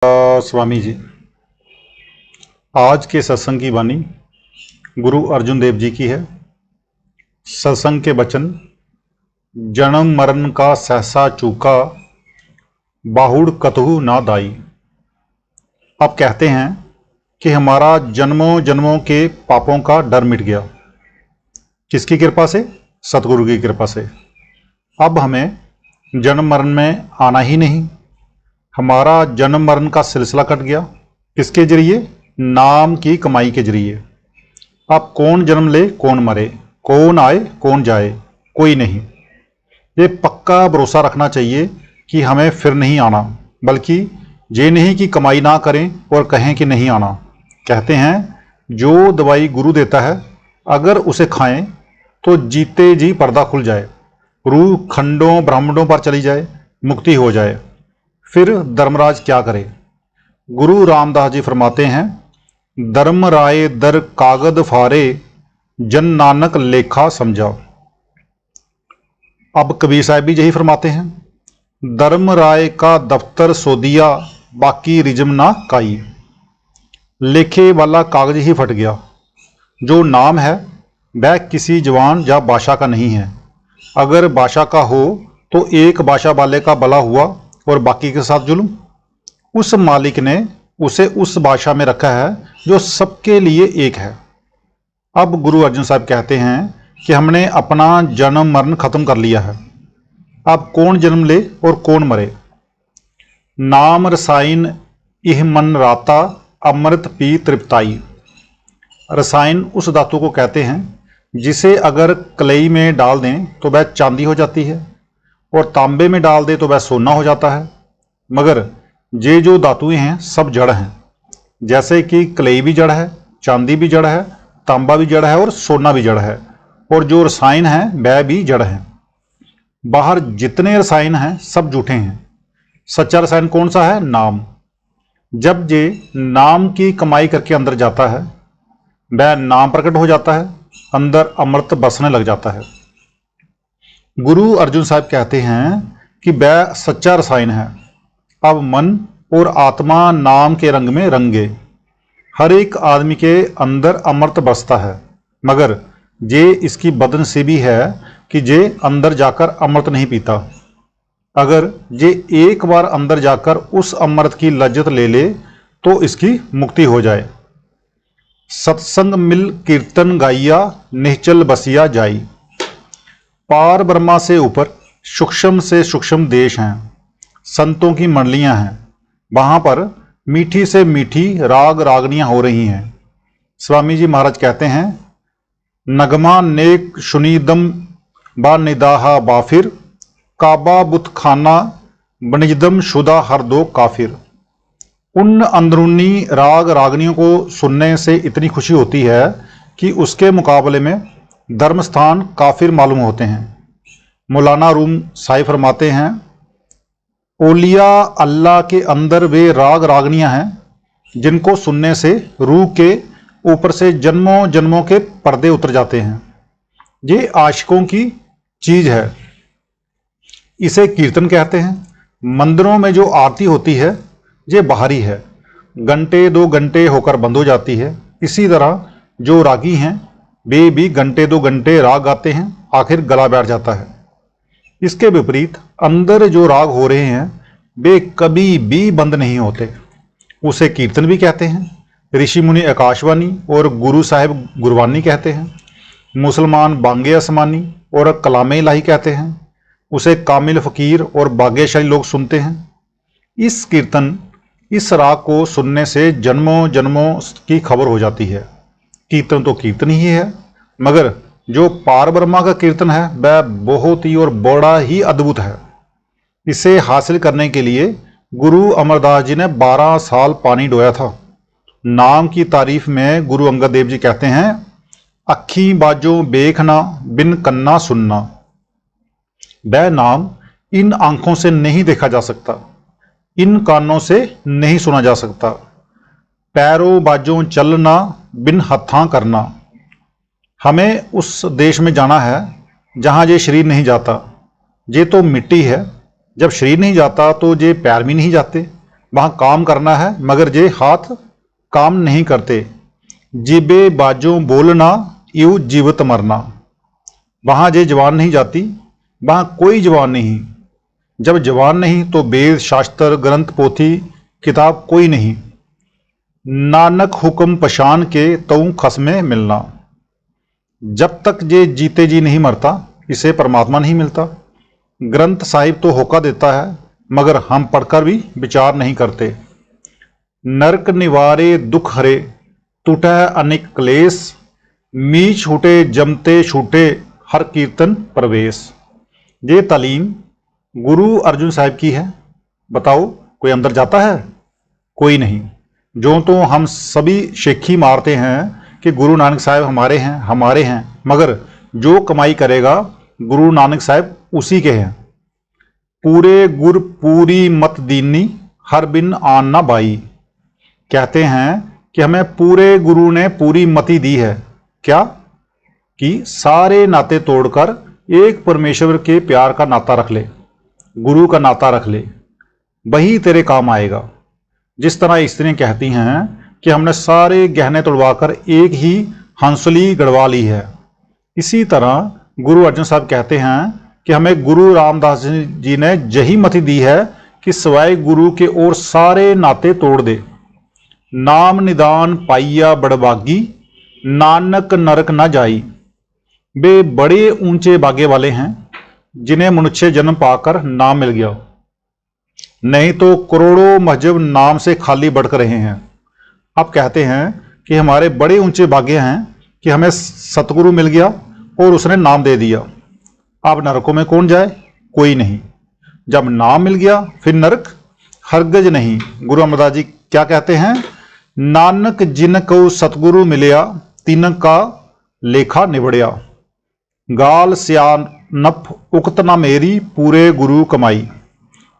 स्वामी जी, आज के सत्संग की वाणी गुरु अर्जुन देव जी की है। सत्संग के वचन, जन्म मरण का सहसा चूका, बाहुड़ कतहु ना दाई। आप कहते हैं कि हमारा जन्मों जन्मों के पापों का डर मिट गया। किसकी कृपा से? सतगुरु की कृपा से। अब हमें जन्म मरण में आना ही नहीं। हमारा जन्म मरण का सिलसिला कट गया। किसके जरिए? नाम की कमाई के जरिए। अब कौन जन्म ले कौन मरे, कौन आए कौन जाए, कोई नहीं। ये पक्का भरोसा रखना चाहिए कि हमें फिर नहीं आना, बल्कि ये नहीं कि कमाई ना करें और कहें कि नहीं आना। कहते हैं जो दवाई गुरु देता है अगर उसे खाएं तो जीते जी पर्दा खुल जाए, रूह खंडों ब्रह्मांडों पर चली जाए, मुक्ति हो जाए। फिर धर्मराज क्या करे? गुरु रामदास जी फरमाते हैं, धर्म राय दर कागद फारे, जन नानक लेखा समझा। अब कबीर साहब भी यही फरमाते हैं, धर्म राय का दफ्तर सो दिया, बाकी रिजम ना काई। लेखे वाला कागज ही फट गया। जो नाम है वह किसी जवान या बादशाह का नहीं है। अगर बादशाह का हो तो एक बादशाह वाले का भला हुआ और बाकी के साथ जुल्म। उस मालिक ने उसे उस बादशाह में रखा है जो सबके लिए एक है। अब गुरु अर्जुन साहब कहते हैं कि हमने अपना जन्म मरण खत्म कर लिया है। अब कौन जन्म ले और कौन मरे? नाम रसायन इह मन राता, अमृत पी तृप्ताई। रसायन उस धातु को कहते हैं जिसे अगर कलई में डाल दें तो वह चांदी हो जाती है और तांबे में डाल दें तो वह सोना हो जाता है। मगर ये जो धातुएं हैं सब जड़ हैं। जैसे कि कलई भी जड़ है, चांदी भी जड़ है, तांबा भी जड़ है और सोना भी जड़ है। और जो रसायन है वह भी जड़ है। बाहर जितने रसायन हैं सब झूठे हैं। सच्चा रसायन कौन सा है? नाम। जब ये नाम की कमाई करके अंदर जाता है वह नाम प्रकट हो जाता है, अंदर अमृत बसने लग जाता है। गुरु अर्जुन साहब कहते हैं कि वह सच्चा रसायन है। अब मन और आत्मा नाम के रंग में रंगे। हर एक आदमी के अंदर अमृत बसता है, मगर ये इसकी बदनसीबी है कि ये अंदर जाकर अमृत नहीं पीता। अगर ये एक बार अंदर जाकर उस अमृत की लज्जत ले ले तो इसकी मुक्ति हो जाए। सत्संग मिल कीर्तन गाइया, निश्चल बसिया जाई। पार ब्रह्मा से ऊपर सूक्ष्म से सूक्ष्म देश हैं, संतों की मंडलियां हैं। वहां पर मीठी से मीठी राग रागनियां हो रही हैं। स्वामी जी महाराज कहते हैं, नगमा नेक शुनीदम बा निदाहा बाफिर, काबा बुत खाना बनिजदम शुदा हर दो काफिर। उन अंदरूनी राग रागनियों को सुनने से इतनी खुशी होती है कि उसके मुकाबले में धर्मस्थान काफिर मालूम होते हैं। मौलाना रूम साहिब फरमाते हैं, ओलिया अल्लाह के अंदर वे राग रागनियां हैं जिनको सुनने से रूह के ऊपर से जन्मों जन्मों के पर्दे उतर जाते हैं। ये आशिकों की चीज है, इसे कीर्तन कहते हैं। मंदिरों में जो आरती होती है ये बाहरी है, घंटे 2 घंटे होकर बंद हो जाती है। इसी तरह जो रागी हैं वे भी घंटे 2 घंटे राग गाते हैं, आखिर गला बैठ जाता है। इसके विपरीत अंदर जो राग हो रहे हैं वे कभी भी बंद नहीं होते। उसे कीर्तन भी कहते हैं। ऋषि मुनि आकाशवाणी और गुरु साहिब गुरबानी कहते हैं। मुसलमान बांगे आसमानी और कलामे इलाही कहते हैं। उसे कामिल फकीर और भाग्यशाली लोग सुनते हैं। इस कीर्तन, इस राग को सुनने से जन्मों जन्मों की खबर हो जाती है। कीर्तन तो कीर्तन ही है, मगर जो पार ब्रह्मा का कीर्तन है वह बहुत ही और बड़ा ही अद्भुत है। इसे हासिल करने के लिए गुरु अमरदास जी ने 12 साल पानी डोया था। नाम की तारीफ में गुरु अंगद देव जी कहते हैं, अखी बाजों देखना बिन कन्ना सुनना। वह नाम इन आंखों से नहीं देखा जा सकता, इन कानों से नहीं सुना जा सकता। पैरों बाजों चलना बिन हत्था करना। हमें उस देश में जाना है जहाँ ये शरीर नहीं जाता। ये तो मिट्टी है, जब शरीर नहीं जाता तो ये पैर भी नहीं जाते। वहाँ काम करना है मगर जे हाथ काम नहीं करते। जीबे बाजों बोलना यूँ जीवत मरना। वहाँ जे जवान नहीं जाती, वहाँ कोई जवान नहीं। जब जवान नहीं तो वेद शास्त्र ग्रंथ पोथी किताब कोई नहीं। नानक हुक्म पशान के तऊ खसमे मिलना। जब तक जे जीते जी नहीं मरता, इसे परमात्मा नहीं मिलता। ग्रंथ साहिब तो होका देता है मगर हम पढ़कर भी विचार नहीं करते। नरक निवारे दुख हरे टूटा अनेक क्लेश। मी छूटे जमते छूटे हर कीर्तन प्रवेश। ये तालीम गुरु अर्जुन साहिब की है। बताओ कोई अंदर जाता है? कोई नहीं। जो तो हम सभी शेखी मारते हैं कि गुरु नानक साहिब हमारे हैं, मगर जो कमाई करेगा गुरु नानक साहिब उसी के हैं। पूरे गुर पूरी मत दीनी हर बिन आन ना बाई। कहते हैं कि हमें पूरे गुरु ने पूरी मति दी है। क्या? कि सारे नाते तोड़कर एक परमेश्वर के प्यार का नाता रख ले, गुरु का नाता रख ले, वही तेरे काम आएगा। जिस तरह स्त्रियां कहती हैं कि हमने सारे गहने तोड़वाकर एक ही हंसली गड़वा ली है, इसी तरह गुरु अर्जुन साहब कहते हैं कि हमें गुरु रामदास जी ने यही मति दी है कि सवाए गुरु के और सारे नाते तोड़ दे। नाम निदान पाइया बड़बागी नानक नरक न जाई। वे बड़े ऊंचे बागे वाले हैं जिन्हें मनुष्य जन्म पाकर नाम मिल गया, नहीं तो करोड़ों मजहब नाम से खाली भटक रहे हैं। अब कहते हैं कि हमारे बड़े ऊंचे भाग्य हैं कि हमें सतगुरु मिल गया और उसने नाम दे दिया। अब नरकों में कौन जाए? कोई नहीं। जब नाम मिल गया फिर नरक हरगज नहीं। गुरु अमरदास जी क्या कहते हैं? नानक जिन को सतगुरु मिलया तिन का लेखा निबड़िया। गाल सियानप उक्त ना मेरी पूरे गुरु कमाई।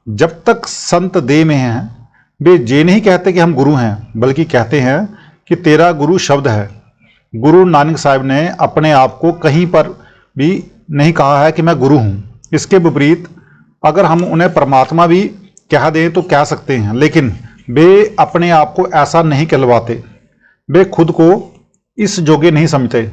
जब तक संत देह में हैं वे ये नहीं कहते कि हम गुरु हैं, बल्कि कहते हैं कि तेरा गुरु शब्द है। गुरु नानक साहिब ने अपने आप को कहीं पर भी नहीं कहा है कि मैं गुरु हूँ। इसके विपरीत अगर हम उन्हें परमात्मा भी कह दें तो कह सकते हैं, लेकिन वे अपने आप को ऐसा नहीं कहलवाते। वे खुद को इस जोगे नहीं समझते।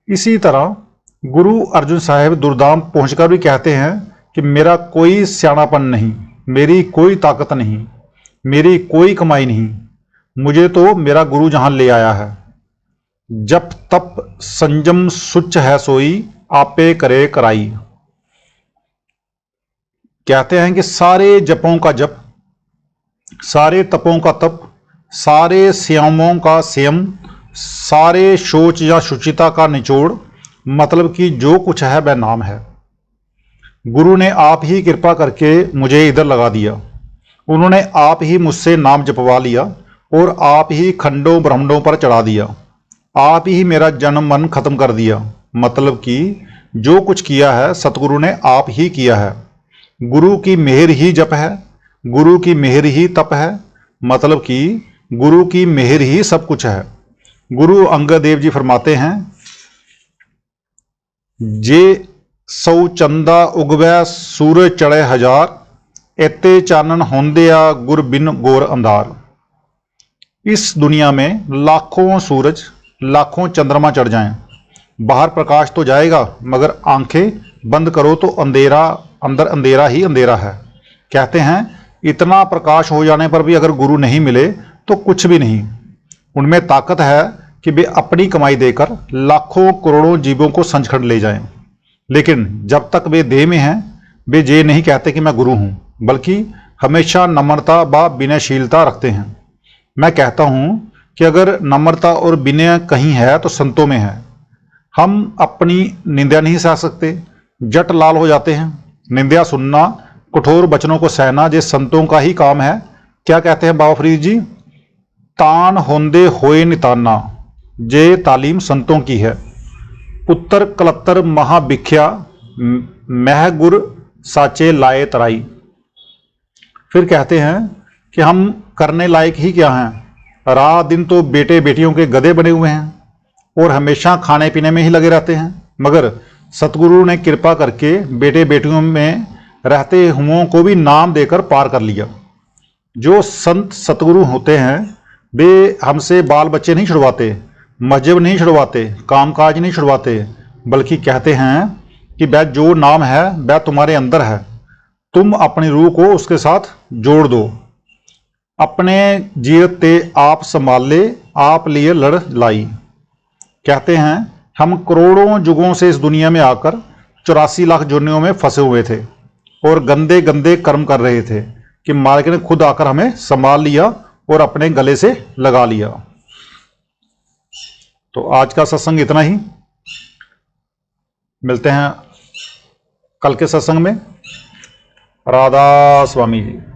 इसी तरह गुरु अर्जुन साहिब दुर्दाम पहुंचकर भी कहते हैं कि मेरा कोई स्याणापन नहीं, मेरी कोई ताकत नहीं, मेरी कोई कमाई नहीं, मुझे तो मेरा गुरु जहां ले आया है। जप तप संयम सुच है सोई आपे करे कराई। कहते हैं कि सारे जपों का जप, सारे तपों का तप, सारे संयमों का संयम, सारे शोच या शुचिता का निचोड़, मतलब कि जो कुछ है वह नाम है। गुरु ने आप ही कृपा करके मुझे इधर लगा दिया। उन्होंने आप ही मुझसे नाम जपवा लिया और आप ही खंडों ब्रह्मंडों पर चढ़ा दिया। आप ही मेरा जन्म मन खत्म कर दिया। मतलब कि जो कुछ किया है सतगुरु ने आप ही किया है। गुरु की मेहर ही जप है, गुरु की मेहर ही तप है, मतलब कि गुरु की मेहर ही सब कुछ है। गुरु अंगद देव जी फरमाते हैं, जे सौ चंदा उगवै सूरज चढ़े हजार, एते चानन होंदिया गुर बिन गोर अंधार। इस दुनिया में लाखों सूरज लाखों चंद्रमा चढ़ जाएं, बाहर प्रकाश तो जाएगा मगर आंखें बंद करो तो अंधेरा, अंदर अंधेरा ही अंधेरा है। कहते हैं इतना प्रकाश हो जाने पर भी अगर गुरु नहीं मिले तो कुछ भी नहीं। उनमें ताकत है कि वे अपनी कमाई देकर लाखों करोड़ों जीवों को सचखंड ले जाएं, लेकिन जब तक वे देह में हैं वे ये नहीं कहते कि मैं गुरु हूं, बल्कि हमेशा नम्रता व विनयशीलता रखते हैं। मैं कहता हूं कि अगर नम्रता और विनय कहीं है तो संतों में है। हम अपनी निंदा नहीं सह सकते, जट लाल हो जाते हैं। निंदा सुनना, कठोर वचनों को सहना ये संतों का ही काम है। क्या कहते हैं बाबा फरीद जी? तान होंदे होए निताना, जे तालीम संतों की है। पुत्र कलत्तर महाभिख्या, मह गुर साचे लाए तराई। फिर कहते हैं कि हम करने लायक ही क्या हैं? रात दिन तो बेटे बेटियों के गधे बने हुए हैं और हमेशा खाने पीने में ही लगे रहते हैं, मगर सतगुरु ने कृपा करके बेटे बेटियों में रहते हुओं को भी नाम देकर पार कर लिया। जो संत सतगुरु होते हैं वे हमसे बाल बच्चे नहीं छुड़वाते, मस्जिद नहीं छुड़वाते, कामकाज नहीं छुड़वाते, बल्कि कहते हैं कि वह जो नाम है वह तुम्हारे अंदर है, तुम अपनी रूह को उसके साथ जोड़ दो। अपने जीते आप संभाले, आप लिए लड़ लाई। कहते हैं हम करोड़ों युगों से इस दुनिया में आकर 84 लाख जोनियों में फंसे हुए थे और गंदे गंदे कर्म कर रहे थे कि मालिक ने खुद आकर हमें संभाल लिया और अपने गले से लगा लिया। तो आज का सत्संग इतना ही। मिलते हैं कल के सत्संग में। राधा स्वामी जी।